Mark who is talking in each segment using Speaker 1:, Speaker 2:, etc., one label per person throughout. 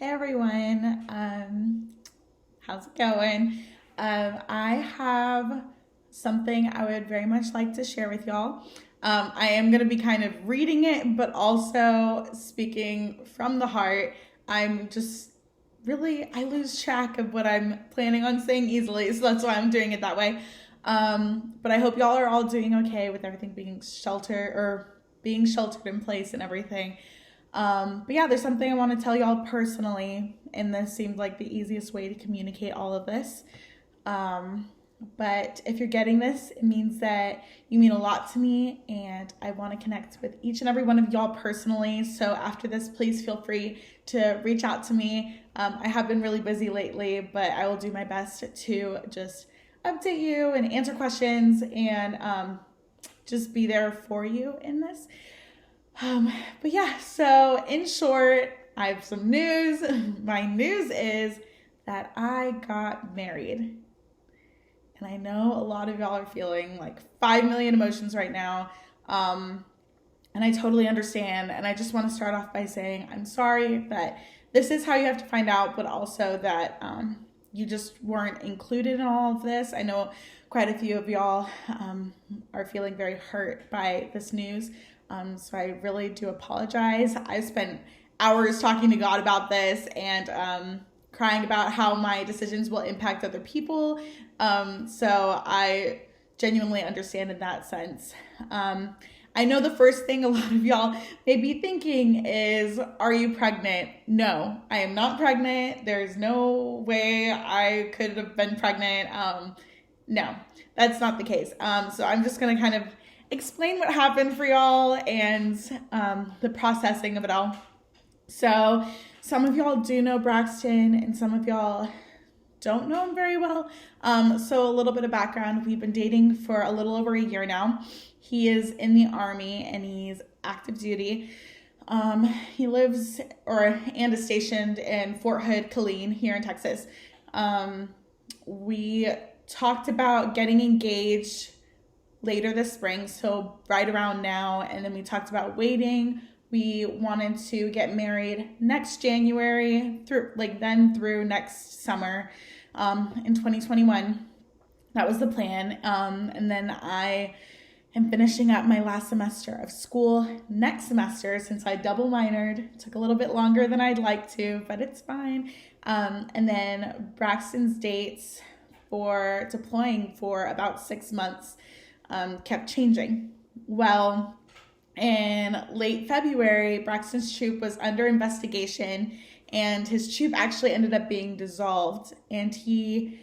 Speaker 1: Hey everyone, how's it going? I have something I would very much like to share with y'all. I am going to be kind of reading it, but also speaking from the heart. I'm just really, I lose track of what I'm planning on saying easily, so that's why I'm doing it that way. But I hope y'all are all doing okay with everything being sheltered in place and everything. But yeah, there's something I want to tell y'all personally, and this seemed like the easiest way to communicate all of this. Um, but if you're getting this, it means that you mean a lot to me, and I want to connect with each and every one of y'all personally. So after this, please feel free to reach out to me. I have been really busy lately, but I will do my best to just update you and answer questions and just be there for you in this. But yeah, so in short, I have some news. My news is that I got married. And I know a lot of y'all are feeling like 5 million emotions right now. Um, and I totally understand. And I just want to start off by saying I'm sorry that this is how you have to find out, but also that you just weren't included in all of this. I know quite a few of y'all are feeling very hurt by this news. So I really do apologize. I spent hours talking to God about this and crying about how my decisions will impact other people. So I genuinely understand in that sense. I know the first thing a lot of y'all may be thinking is, are you pregnant? No, I am not pregnant. There's no way I could have been pregnant. No, that's not the case. So I'm just going to kind of explain what happened for y'all and the processing of it all. So some of y'all do know Braxton, and some of y'all don't know him very well. So a little bit of background: we've been dating for a little over a year now. He is in the Army and he's active duty. He lives and is stationed in Fort Hood, Killeen, here in Texas. We talked about getting engaged later this spring, so right around now, and then we talked about waiting. We wanted to get married next January through next summer in 2021. That was the plan. And then I am finishing up my last semester of school next semester since I double minored. It took a little bit longer than I'd like to, but it's fine. And then Braxton's dates for deploying for about 6 months kept changing. Well, in late February, Braxton's troop was under investigation, and his troop actually ended up being dissolved. And he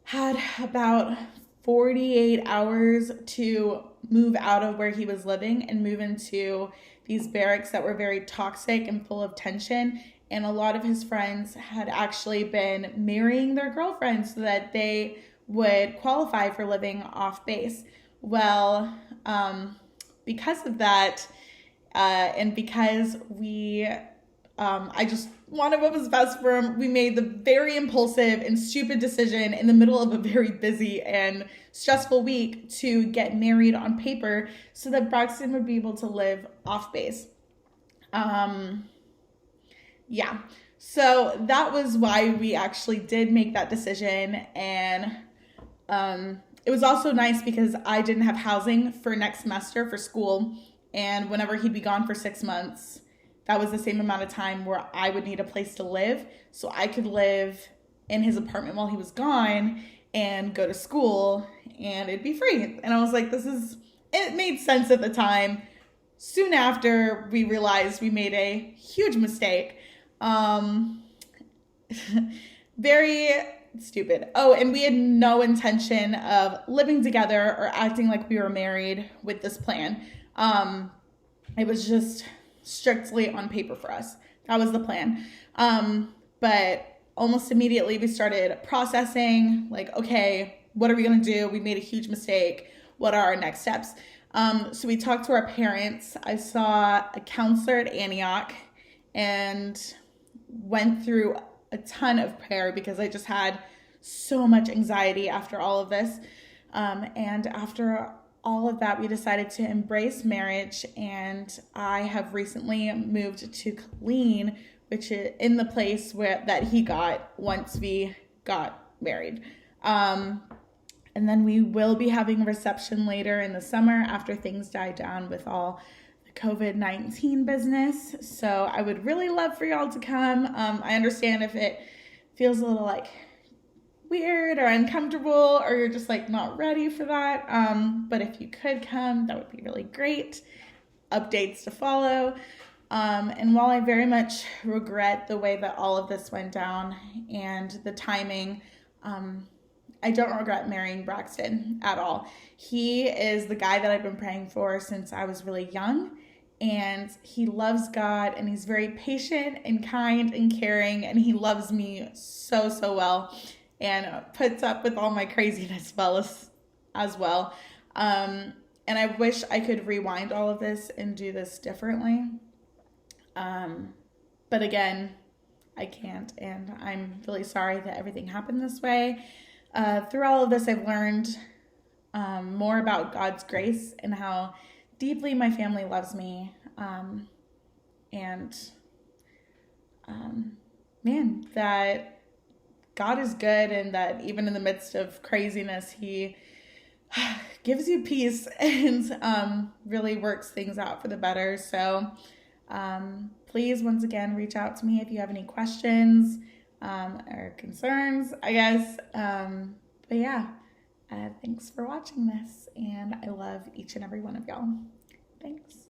Speaker 1: had about 48 hours to move out of where he was living and move into these barracks that were very toxic and full of tension. And a lot of his friends had actually been marrying their girlfriends so that they would qualify for living off base. Well, because of that, and because I just wanted what was best for him, we made the very impulsive and stupid decision in the middle of a very busy and stressful week to get married on paper so that Braxton would be able to live off base. Yeah. So that was why we actually did make that decision. And it was also nice because I didn't have housing for next semester for school. And whenever he'd be gone for 6 months, that was the same amount of time where I would need a place to live. So I could live in his apartment while he was gone and go to school and it'd be free. And I was like, it made sense at the time. Soon after, we realized we made a huge mistake. Very stupid. Oh, and we had no intention of living together or acting like we were married with this plan. It was just strictly on paper for us. That was the plan. But almost immediately we started processing, like, okay, what are we going to do? We made a huge mistake. What are our next steps? So we talked to our parents. I saw a counselor at Antioch and went through a ton of prayer because I just had so much anxiety after all of this. And after all of that, we decided to embrace marriage, and I have recently moved to Killeen which is in the place that he got once we got married. And then we will be having a reception later in the summer after things die down with all the COVID-19 business. So I would really love for y'all to come. I understand if it feels a little like weird or uncomfortable, or you're just like not ready for that. But if you could come, that would be really great. Updates to follow. And while I very much regret the way that all of this went down and the timing, I don't regret marrying Braxton at all. He is the guy that I've been praying for since I was really young, and he loves God, and he's very patient and kind and caring, and he loves me so, so well, and puts up with all my craziness as well. And I wish I could rewind all of this and do this differently. But again, I can't, and I'm really sorry that everything happened this way. Through all of this, I've learned more about God's grace and how deeply my family loves me. Man, that God is good, and that even in the midst of craziness, he gives you peace and really works things out for the better. So please, once again, reach out to me if you have any questions or concerns, I guess. But yeah, thanks for watching this, and I love each and every one of y'all. Thanks.